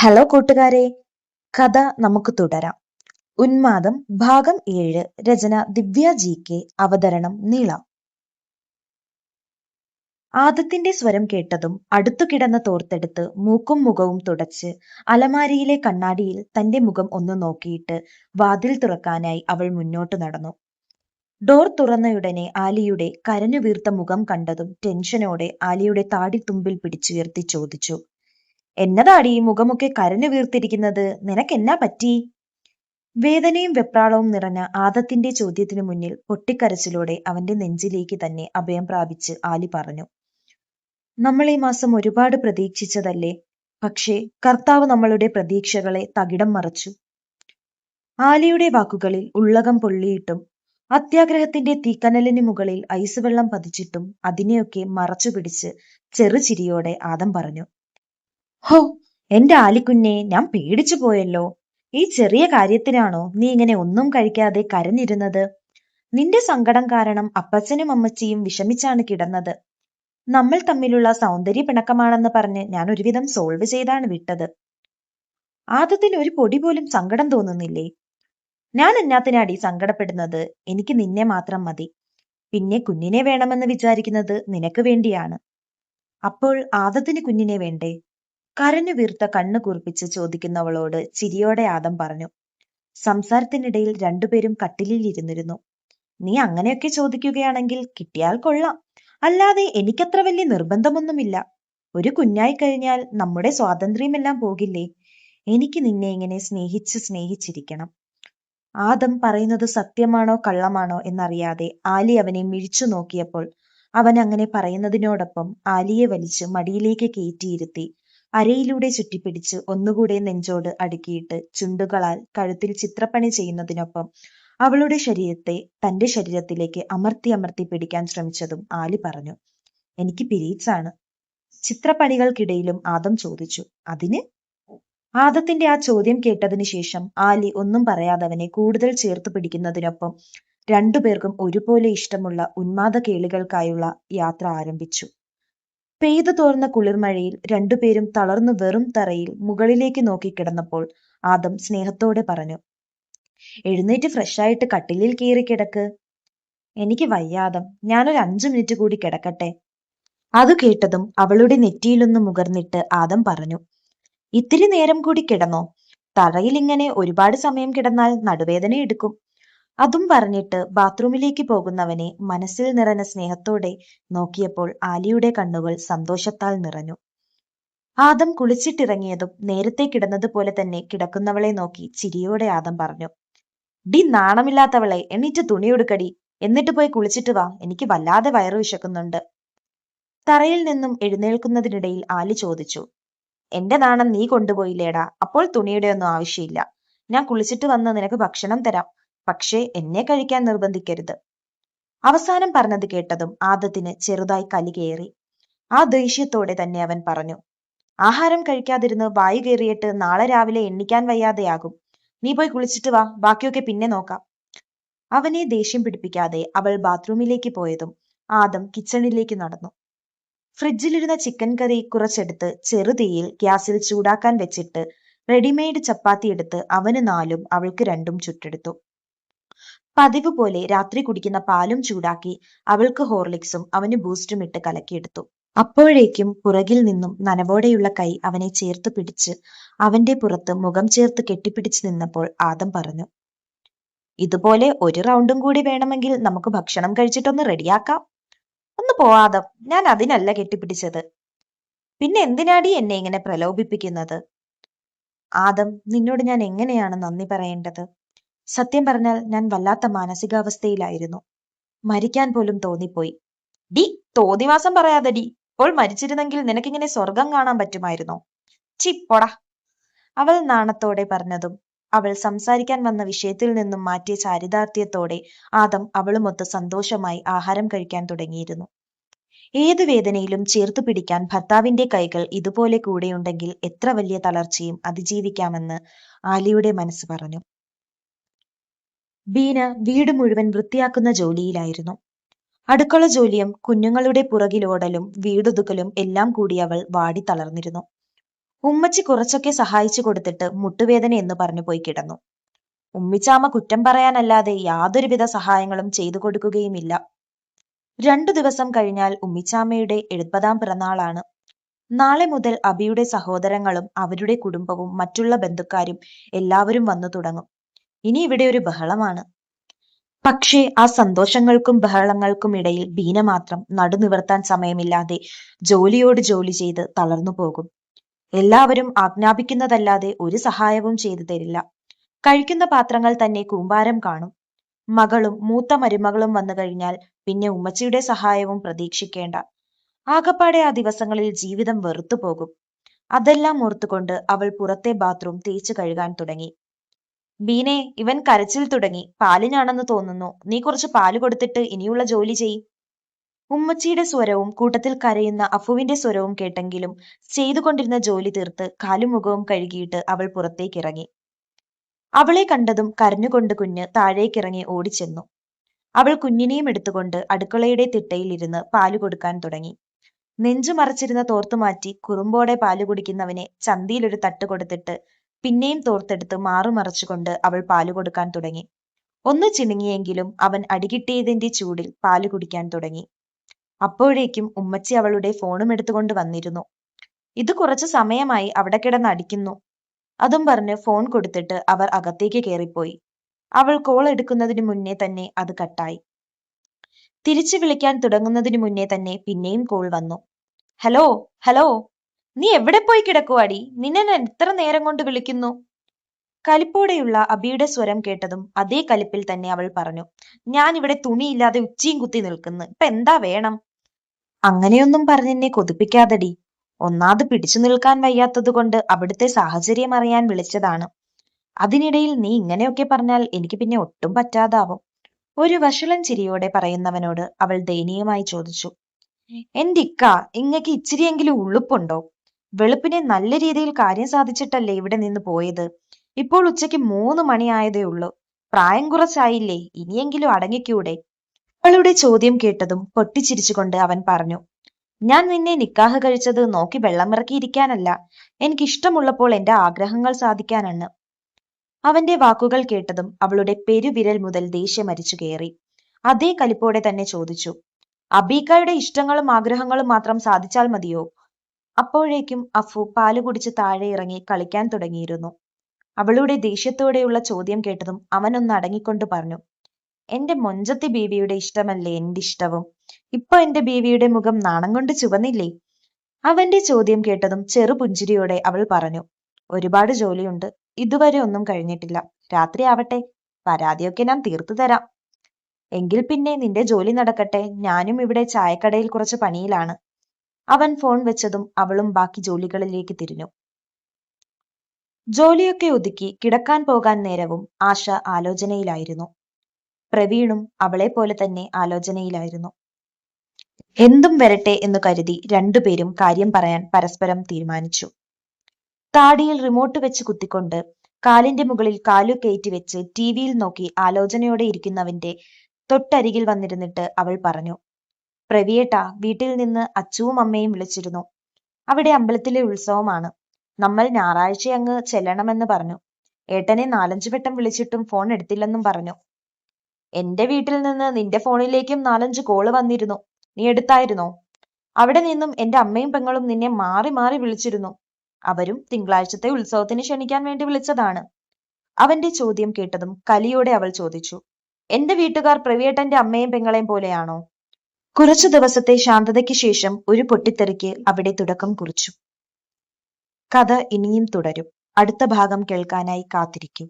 Hello കൂട്ടുകാരെ, കഥ നമുക്ക് തുടരാം. ഉന്മാദം ഭാഗം 7. രചന ദിവ്യ ജി കെ. അവതരണം നീള. ആദത്തിന്റെ സ്വരം കേട്ടതും അടുത്തു കിടന്ന തോർത്തെടുത്ത് മൂക്കും മുഖവും തുടച്ച് അലമാരിയിലെ കണ്ണാടിയിൽ തന്റെ മുഖം ഒന്ന് നോക്കിയിട്ട് വാതിൽ തുറക്കാനായി അവൾ മുന്നോട്ട് നടന്നു. ഡോർ തുറന്നയുടനെ ആലിയുടെ കരഞ്ഞു വീർത്ത മുഖം കണ്ടതും ടെൻഷനോടെ ആലിയുടെ താടിത്തുമ്പിൽ പിടിച്ചുയർത്തി ചോദിച്ചു, എന്നതാടി മുഖമൊക്കെ കരഞ്ഞു വീർത്തിരിക്കുന്നത്? നിനക്കെന്നാ പറ്റി? വേദനയും വെപ്രാളവും നിറഞ്ഞ ആദത്തിന്റെ ചോദ്യത്തിനു മുന്നിൽ പൊട്ടിക്കരച്ചിലോടെ അവന്റെ നെഞ്ചിലേക്ക് തന്നെ അഭയം പ്രാപിച്ച് ആലി പറഞ്ഞു, നമ്മൾ ഈ മാസം ഒരുപാട് പ്രതീക്ഷിച്ചതല്ലേ, പക്ഷേ കർത്താവ് നമ്മളുടെ പ്രതീക്ഷകളെ തകിടം മറച്ചു. ആലിയുടെ വാക്കുകളിൽ ഉള്ളകം പൊള്ളിയിട്ടും അത്യാഗ്രഹത്തിന്റെ തീക്കനലിന് മുകളിൽ ഐസ് വെള്ളം പതിച്ചിട്ടും അതിനെയൊക്കെ മറച്ചു പിടിച്ച് ചെറുചിരിയോടെ ആദം പറഞ്ഞു, ഹോ, എന്റെ ആലിക്കുഞ്ഞെ, ഞാൻ പേടിച്ചു പോയല്ലോ. ഈ ചെറിയ കാര്യത്തിനാണോ നീ ഇങ്ങനെ ഒന്നും കഴിക്കാതെ കരഞ്ഞിരുന്നത്? നിന്റെ സങ്കടം കാരണം അപ്പച്ചനും അമ്മച്ചിയും വിഷമിച്ചാണ് കിടന്നത്. നമ്മൾ തമ്മിലുള്ള സൗന്ദര്യ പിണക്കമാണെന്ന് പറഞ്ഞ് ഞാൻ ഒരുവിധം സോൾവ് ചെയ്താണ് വിട്ടത്. ആദത്തിന് ഒരു പൊടി പോലും സങ്കടം തോന്നുന്നില്ലേ? ഞാൻ എന്നാത്തിനാടി സങ്കടപ്പെടുന്നത്? എനിക്ക് നിന്നെ മാത്രം മതി. പിന്നെ കുഞ്ഞിനെ വേണമെന്ന് വിചാരിക്കുന്നത് നിനക്ക് വേണ്ടിയാണ്. അപ്പോൾ ആദത്തിന് കുഞ്ഞിനെ വേണ്ടേ? കരഞ്ഞു വീർത്ത കണ്ണു കുറിപ്പിച്ച് ചോദിക്കുന്നവളോട് ചിരിയോടെ ആദം പറഞ്ഞു. സംസാരത്തിനിടയിൽ രണ്ടുപേരും കട്ടിലിൽ ഇരുന്നിരുന്നു. നീ അങ്ങനെയൊക്കെ ചോദിക്കുകയാണെങ്കിൽ കിട്ടിയാൽ കൊള്ളാം, അല്ലാതെ എനിക്കത്ര വലിയ നിർബന്ധമൊന്നുമില്ല. ഒരു കുഞ്ഞായി കഴിഞ്ഞാൽ നമ്മുടെ സ്വാതന്ത്ര്യമെല്ലാം പോകില്ലേ? എനിക്ക് നിന്നെ ഇങ്ങനെ സ്നേഹിച്ചിരിക്കണം. ആദം പറയുന്നത് സത്യമാണോ കള്ളമാണോ എന്നറിയാതെ ആലി അവനെ മിഴിച്ചു നോക്കിയപ്പോൾ അവൻ അങ്ങനെ പറയുന്നതിനോടൊപ്പം ആലിയെ വലിച്ച് മടിയിലേക്ക് കയറ്റിയിരുത്തി അരയിലൂടെ ചുറ്റിപ്പിടിച്ച് ഒന്നുകൂടെ നെഞ്ചോട് അടുക്കിയിട്ട് ചുണ്ടുകളാൽ കഴുത്തിൽ ചിത്രപ്പണി ചെയ്യുന്നതിനൊപ്പം അവളുടെ ശരീരത്തെ തന്റെ ശരീരത്തിലേക്ക് അമർത്തി അമർത്തി പിടിക്കാൻ ശ്രമിച്ചതും ആലി പറഞ്ഞു, എനിക്ക് പീരീഡ്സ് ആണ്. ചിത്രപ്പണികൾക്കിടയിലും ആദം ചോദിച്ചു, അതിന്? ആദത്തിന്റെ ആ ചോദ്യം കേട്ടതിന് ശേഷം ആലി ഒന്നും പറയാതവനെ കൂടുതൽ ചേർത്ത് പിടിക്കുന്നതിനൊപ്പം രണ്ടുപേർക്കും ഒരുപോലെ ഇഷ്ടമുള്ള ഉന്മാദ കേളികൾക്കായുള്ള യാത്ര ആരംഭിച്ചു. പെയ്തു തോർന്ന കുളിർമഴയിൽ രണ്ടുപേരും തളർന്നു വെറും തറയിൽ മുകളിലേക്ക് നോക്കിക്കിടന്നപ്പോൾ ആദം സ്നേഹത്തോടെ പറഞ്ഞു, എഴുന്നേറ്റ് ഫ്രഷായിട്ട് കട്ടിലിൽ കീറി കിടക്ക്. എനിക്ക് വയ്യാദം, ഞാനൊരു 5 മിനിറ്റ് കൂടി കിടക്കട്ടെ. അത് കേട്ടതും അവളുടെ നെറ്റിയിലൊന്ന് മുകർന്നിട്ട് ആദം പറഞ്ഞു, ഇത്തിരി നേരം കൂടി കിടന്നോ? തറയിൽ ഇങ്ങനെ ഒരുപാട് സമയം കിടന്നാൽ നടുവേദന എടുക്കും. അതും പറഞ്ഞിട്ട് ബാത്റൂമിലേക്ക് പോകുന്നവനെ മനസ്സിൽ നിറഞ്ഞ സ്നേഹത്തോടെ നോക്കിയപ്പോൾ ആലിയുടെ കണ്ണുകൾ സന്തോഷത്താൽ നിറഞ്ഞു. ആദം കുളിച്ചിട്ടിറങ്ങിയതും നേരത്തെ കിടന്നതുപോലെ തന്നെ കിടക്കുന്നവളെ നോക്കി ചിരിയോടെ ആദം പറഞ്ഞു, ഡി നാണമില്ലാത്തവളെ, എണീറ്റ് തുണിയെടുക്കടി, എന്നിട്ട് പോയി കുളിച്ചിട്ട് വാ, എനിക്ക് വല്ലാതെ വയറു വിശക്കുന്നുണ്ട്. തറയിൽ നിന്നും എഴുന്നേൽക്കുന്നതിനിടയിൽ ആലി ചോദിച്ചു, എന്റെ നാണം നീ കൊണ്ടുപോയില്ലേടാ, അപ്പോൾ തുണിയുടെ ഒന്നും ആവശ്യമില്ല. ഞാൻ കുളിച്ചിട്ട് വന്ന് നിനക്ക് ഭക്ഷണം തരാം, പക്ഷേ എന്നെ കഴിക്കാൻ നിർബന്ധിക്കരുത്. അവസാനം പറഞ്ഞത് കേട്ടതും ആദത്തിന് ചെറുതായി കലി കയറി. ആ ദേഷ്യത്തോടെ തന്നെ അവൻ പറഞ്ഞു, ആഹാരം കഴിക്കാതിരുന്ന് വായു കയറിയിട്ട് നാളെ രാവിലെ എണ്ണിക്കാൻ വയ്യാതെയാകും. നീ പോയി കുളിച്ചിട്ട് വാ, ബാക്കിയൊക്കെ പിന്നെ നോക്കാം. അവനെ ദേഷ്യം പിടിപ്പിക്കാതെ അവൾ ബാത്റൂമിലേക്ക് പോയതും ആദം കിച്ചണിലേക്ക് നടന്നു. ഫ്രിഡ്ജിലിരുന്ന ചിക്കൻ കറി കുറച്ചെടുത്ത് ചെറുതീയിൽ ഗ്യാസിൽ ചൂടാക്കാൻ വെച്ചിട്ട് റെഡിമെയ്ഡ് ചപ്പാത്തി എടുത്ത് അവന് 4ഉം അവൾക്ക് 2ഉം ചുട്ടെടുത്തു. പതിവ് പോലെ രാത്രി കുടിക്കുന്ന പാലും ചൂടാക്കി അവൾക്ക് ഹോർലിക്സും അവന് ബൂസ്റ്റും ഇട്ട് കലക്കിയെടുത്തു. അപ്പോഴേക്കും പുറകിൽ നിന്നും നനവോടെയുള്ള കൈ അവനെ ചേർത്ത് പിടിച്ച് അവന്റെ പുറത്ത് മുഖം ചേർത്ത് കെട്ടിപ്പിടിച്ചു നിന്നപ്പോൾ ആദം പറഞ്ഞു, ഇതുപോലെ ഒരു റൗണ്ടും കൂടി വേണമെങ്കിൽ നമുക്ക് ഭക്ഷണം കഴിച്ചിട്ടൊന്ന് റെഡിയാക്കാം. ഒന്ന് പോവാദം, ഞാൻ അതിനല്ല കെട്ടിപ്പിടിച്ചത്. പിന്നെ എന്തിനാടി എന്നെ ഇങ്ങനെ പ്രലോഭിപ്പിക്കുന്നത്? ആദം, നിന്നോട് ഞാൻ എങ്ങനെയാണ് നന്ദി പറയേണ്ടത്? സത്യം പറഞ്ഞാൽ ഞാൻ വല്ലാത്ത മാനസികാവസ്ഥയിലായിരുന്നു. മരിക്കാൻ പോലും തോന്നിപ്പോയി. ഡി, തോന്നിവാസം പറയാതെടി. ഇപ്പോൾ മരിച്ചിരുന്നെങ്കിൽ നിനക്കിങ്ങനെ സ്വർഗം കാണാൻ പറ്റുമായിരുന്നോ? ചിപ്പൊടാ. അവൾ നാണത്തോടെ പറഞ്ഞതും അവൾ സംസാരിക്കാൻ വന്ന വിഷയത്തിൽ നിന്നും മാറ്റിയ ചാരിതാർത്ഥ്യത്തോടെ ആദം അവളുമൊത്ത് സന്തോഷമായി ആഹാരം കഴിക്കാൻ തുടങ്ങിയിരുന്നു. ഏത് വേദനയിലും ചേർത്തു പിടിക്കാൻ ഭർത്താവിന്റെ കൈകൾ ഇതുപോലെ കൂടെയുണ്ടെങ്കിൽ എത്ര വലിയ തളർച്ചയും അതിജീവിക്കാമെന്ന് ആലിയുടെ മനസ്സ് പറഞ്ഞു. ബീന വീട് മുഴുവൻ വൃത്തിയാക്കുന്ന ജോലിയിലായിരുന്നു. അടുക്കള ജോലിയും കുഞ്ഞുങ്ങളുടെ പുറകിലോടലും വീടൊതുക്കലും എല്ലാം കൂടി അവൾ വാടി തളർന്നിരുന്നു. ഉമ്മച്ചി കുറച്ചൊക്കെ സഹായിച്ചു കൊടുത്തിട്ട് മുട്ടുവേദന എന്ന് പറഞ്ഞു പോയി കിടന്നു. ഉമ്മിച്ചാമ്മ കുറ്റം പറയാനല്ലാതെ യാതൊരുവിധ സഹായങ്ങളും ചെയ്തു കൊടുക്കുകയുമില്ല. 2 ദിവസം കഴിഞ്ഞാൽ ഉമ്മിച്ചാമ്മയുടെ 70-ാം പിറന്നാളാണ്. നാളെ മുതൽ അബിയുടെ സഹോദരങ്ങളും അവരുടെ കുടുംബവും മറ്റുള്ള ബന്ധുക്കാരും എല്ലാവരും വന്നു തുടങ്ങും. ഇനി ഇവിടെ ഒരു ബഹളമാണ്. പക്ഷേ ആ സന്തോഷങ്ങൾക്കും ബഹളങ്ങൾക്കും ഇടയിൽ ബീന മാത്രം നടുനിവർത്താൻ സമയമില്ലാതെ ജോലിയോട് ജോലി ചെയ്ത് തളർന്നു പോകും. എല്ലാവരും ആജ്ഞാപിക്കുന്നതല്ലാതെ ഒരു സഹായവും ചെയ്തു തരില്ല. കഴിക്കുന്ന പാത്രങ്ങൾ തന്നെ കൂമ്പാരം കാണും. മകളും മൂത്ത മരുമകളും വന്നു കഴിഞ്ഞാൽ പിന്നെ ഉമ്മച്ചിയുടെ സഹായവും പ്രതീക്ഷിക്കേണ്ട. ആകപ്പാടെ ആ ദിവസങ്ങളിൽ ജീവിതം വെറുത്തുപോകും. അതെല്ലാം ഓർത്തുകൊണ്ട് അവൾ പുറത്തെ ബാത്റൂം തേച്ചു കഴുകാൻ തുടങ്ങി. ബീനെ, ഇവൻ കരച്ചിൽ തുടങ്ങി. പാലിനാണെന്ന് തോന്നുന്നു. നീ കുറച്ച് പാല് കൊടുത്തിട്ട് ഇനിയുള്ള ജോലി ചെയ്. ഉമ്മച്ചിയുടെ സ്വരവും കൂട്ടത്തിൽ കരയുന്ന അഫുവിന്റെ സ്വരവും കേട്ടെങ്കിലും ചെയ്തുകൊണ്ടിരുന്ന ജോലി തീർത്ത് കാലും മുഖവും കഴുകിയിട്ട് അവൾ പുറത്തേക്കിറങ്ങി. അവളെ കണ്ടതും കരഞ്ഞുകൊണ്ട് കുഞ്ഞ് താഴേക്കിറങ്ങി ഓടിച്ചെന്നു. അവൾ കുഞ്ഞിനെയും എടുത്തുകൊണ്ട് അടുക്കളയുടെ തിട്ടയിൽ ഇരുന്ന് പാല് കൊടുക്കാൻ തുടങ്ങി. നെഞ്ചു മറച്ചിരുന്ന തോർത്തു മാറ്റി കുറുമ്പോടെ പാല് കുടിക്കുന്നവനെ ചന്തിയിലൊരു തട്ട് കൊടുത്തിട്ട് പിന്നെയും തോർത്തെടുത്ത് മാറുമറച്ചുകൊണ്ട് അവൾ പാല് കൊടുക്കാൻ തുടങ്ങി. ഒന്ന് ചിണുങ്ങിയെങ്കിലും അവൻ അടികിട്ടിയതിന്റെ ചൂടിൽ പാല് കുടിക്കാൻ തുടങ്ങി. അപ്പോഴേക്കും ഉമ്മച്ചി അവളുടെ ഫോണും എടുത്തുകൊണ്ട് വന്നിരുന്നു. ഇത് കുറച്ചു സമയമായി അവിടെ കിടന്ന് അടിക്കുന്നു. അതും പറഞ്ഞ് ഫോൺ കൊടുത്തിട്ട് അവർ അകത്തേക്ക് കയറിപ്പോയി. അവൾ കോൾ എടുക്കുന്നതിന് മുന്നേ തന്നെ അത് കട്ടായി. തിരിച്ചു വിളിക്കാൻ തുടങ്ങുന്നതിന് മുന്നേ തന്നെ പിന്നെയും കോൾ വന്നു. ഹലോ ഹലോ, നീ എവിടെ പോയി കിടക്കുവാടി? നിന്നെ ഞാൻ എത്ര നേരം കൊണ്ട് വിളിക്കുന്നു. കലിപ്പോടെയുള്ള അബിയുടെ സ്വരം കേട്ടതും അതേ കലിപ്പിൽ തന്നെ അവൾ പറഞ്ഞു, ഞാൻ ഇവിടെ തുണിയില്ലാതെ ഉച്ചിയും കുത്തി നിൽക്കുന്നു. ഇപ്പൊ എന്താ വേണം? അങ്ങനെയൊന്നും പറഞ്ഞെന്നെ കൊതിപ്പിക്കാതടി. ഒന്നാത് പിടിച്ചു നിൽക്കാൻ വയ്യാത്തത് കൊണ്ട് അവിടുത്തെ സാഹചര്യം അറിയാൻ വിളിച്ചതാണ്. അതിനിടയിൽ നീ ഇങ്ങനെയൊക്കെ പറഞ്ഞാൽ എനിക്ക് പിന്നെ ഒട്ടും പറ്റാതാവും. ഒരു വഷളൻ ചിരിയോടെ പറയുന്നവനോട് അവൾ ദയനീയമായി ചോദിച്ചു. എന്റെ ഇക്ക, ഇങ്ങക്ക് ഇച്ചിരിയെങ്കിലും ഉളുപ്പുണ്ടോ? വെളുപ്പിനെ നല്ല രീതിയിൽ കാര്യം സാധിച്ചിട്ടല്ലേ ഇവിടെ നിന്ന് പോയത്. ഇപ്പോൾ ഉച്ചയ്ക്ക് 3 മണിയായതേ ഉള്ളൂ. പ്രായം കുറച്ചായില്ലേ, ഇനിയെങ്കിലും അടങ്ങിക്കൂടെ? അവളുടെ ചോദ്യം കേട്ടതും പൊട്ടിച്ചിരിച്ചുകൊണ്ട് അവൻ പറഞ്ഞു, ഞാൻ നിന്നെ നിക്കാഹ് കഴിച്ചത് നോക്കി വെള്ളമിറക്കിയിരിക്കാനല്ല, എനിക്കിഷ്ടമുള്ളപ്പോൾ എന്റെ ആഗ്രഹങ്ങൾ സാധിക്കാനാണ്. അവന്റെ വാക്കുകൾ കേട്ടതും അവളുടെ പെരുവിരൽ മുതൽ ദേഷ്യം അരിച്ചു കയറി. അതേ കലിപ്പോടെ തന്നെ ചോദിച്ചു, അബീക്കയുടെ ഇഷ്ടങ്ങളും ആഗ്രഹങ്ങളും മാത്രം സാധിച്ചാൽ മതിയോ? അപ്പോഴേക്കും അഫു പാല് കുടിച്ച് താഴെ ഇറങ്ങി കളിക്കാൻ തുടങ്ങിയിരുന്നു. അവളുടെ ദേഷ്യത്തോടെയുള്ള ചോദ്യം കേട്ടതും അവനൊന്ന് അടങ്ങിക്കൊണ്ട് പറഞ്ഞു, എന്റെ മൊഞ്ചത്തി ബീവിയുടെ ഇഷ്ടമല്ലേ എന്റെ ഇഷ്ടവും. ഇപ്പൊ എന്റെ ബീവിയുടെ മുഖം നാണം കൊണ്ട് ചുവന്നില്ലേ? അവന്റെ ചോദ്യം കേട്ടതും ചെറുപുഞ്ചിരിയോടെ അവൾ പറഞ്ഞു, ഒരുപാട് ജോലിയുണ്ട്, ഇതുവരെ ഒന്നും കഴിഞ്ഞിട്ടില്ല. രാത്രി ആവട്ടെ, പരാതിയൊക്കെ ഞാൻ തീർത്തു തരാം. എങ്കിൽ പിന്നെ നിന്റെ ജോലി നടക്കട്ടെ, ഞാനും ഇവിടെ ചായക്കടയിൽ കുറച്ച് പണിയിലാണ്. അവൻ ഫോൺ വെച്ചതും അവളും ബാക്കി ജോലികളിലേക്ക് തിരിഞ്ഞു. ജോലിയൊക്കെ ഒതുക്കി കിടക്കാൻ പോകാൻ നേരവും ആശ ആലോചനയിലായിരുന്നു. പ്രവീണും അവളെ പോലെ തന്നെ ആലോചനയിലായിരുന്നു. എന്തും വരട്ടെ എന്ന് കരുതി രണ്ടുപേരും കാര്യം പറയാൻ പരസ്പരം തീരുമാനിച്ചു. താടിയിൽ റിമോട്ട് വെച്ച് കുത്തിക്കൊണ്ട് കാലിന്റെ മുകളിൽ കാലു കയറ്റി വെച്ച് ടിവിയിൽ നോക്കി ആലോചനയോടെ ഇരിക്കുന്നവന്റെ തൊട്ടരികിൽ വന്നിരുന്നിട്ട് അവൾ പറഞ്ഞു, പ്രവിയേട്ടാ, വീട്ടിൽ നിന്ന് അച്ചുവും അമ്മയും വിളിച്ചിരുന്നു. അവിടെ അമ്പലത്തിലെ ഉത്സവമാണ്. നമ്മൾ ഞായറാഴ്ച അങ്ങ് ചെല്ലണമെന്ന് പറഞ്ഞു. ഏട്ടനെ 4-5 വട്ടം വിളിച്ചിട്ടും ഫോൺ എടുത്തില്ലെന്നും പറഞ്ഞു. എന്റെ വീട്ടിൽ നിന്ന് നിന്റെ ഫോണിലേക്കും 4-5 കോള് വന്നിരുന്നു. നീ എടുത്തായിരുന്നോ? അവിടെ നിന്നും എന്റെ അമ്മയും പെങ്ങളും നിന്നെ മാറി മാറി വിളിച്ചിരുന്നു. അവരും തിങ്കളാഴ്ചത്തെ ഉത്സവത്തിന് ക്ഷണിക്കാൻ വേണ്ടി വിളിച്ചതാണ്. അവന്റെ ചോദ്യം കേട്ടതും കലിയോടെ അവൾ ചോദിച്ചു, എന്റെ വീട്ടുകാർ പ്രവിയേട്ടന്റെ അമ്മയും പെങ്ങളെയും പോലെയാണോ? കുറച്ചു ദിവസത്തെ ശാന്തതയ്ക്ക് ശേഷം ഒരു പൊട്ടിത്തെറിക്ക് അവിടെ തുടക്കം കുറിച്ചു. കഥ ഇനിയും തുടരും. അടുത്ത ഭാഗം കേൾക്കാനായി കാത്തിരിക്കൂ.